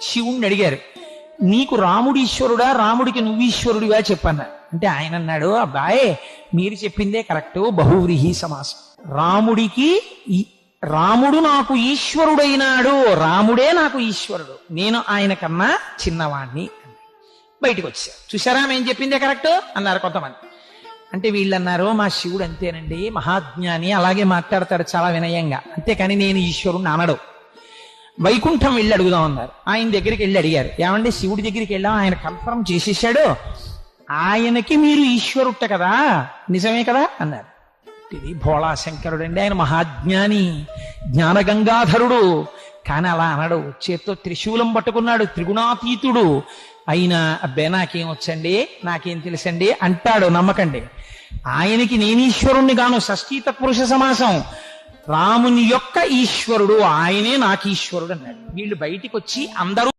శివుణ్ణి అడిగారు, నీకు రాముడు ఈశ్వరుడా, రాముడికి నువ్వు ఈశ్వరుడివా చెప్పన్నా. అంటే ఆయన అన్నాడు, అబ్బాయే మీరు చెప్పిందే కరెక్ట్, బహువ్రీహి సమాసం. రాముడు నాకు ఈశ్వరుడైనాడు, రాముడే నాకు ఈశ్వరుడు, నేను ఆయన కన్నా చిన్నవాణ్ణి. బయటకు వచ్చారు. చూసారా మేము చెప్పిందే కరెక్ట్ అన్నారు కొంతమంది. అంటే వీళ్ళు అన్నారు, మా శివుడు అంతేనండి, మహాజ్ఞాని, అలాగే మాట్లాడతాడు చాలా వినయంగా, అంతేకాని నేను ఈశ్వరుణ్ణి అనడు. వైకుంఠం వెళ్ళి అడుగుదాం అన్నారు. ఆయన దగ్గరికి వెళ్ళి అడిగారు, ఏమంటే శివుడి దగ్గరికి వెళ్ళాం, ఆయన కన్ఫర్మ్ చేసేసాడు, ఆయనకి మీరు ఈశ్వరుట్ట కదా, నిజమే కదా అన్నారు. ఇది భోళాశంకరుడు అండి, ఆయన మహాజ్ఞాని, జ్ఞానగంగాధరుడు, కానీ అలా అనడు. చేత్తో త్రిశూలం పట్టుకున్నాడు, త్రిగుణాతీతుడు అయినా అబ్బే నాకేం వచ్చండి, నాకేం తెలుసండి అంటాడు. నమ్మకండి, ఆయనకి నేను ఈశ్వరుణ్ణి గాను, షష్ఠీ తత్పురుష సమాసం, రాముని యొక్క ఈశ్వరుడు ఆయనే నాకు ఈశ్వరుడు అన్నాడు. వీళ్ళు బయటికి వచ్చి అందరూ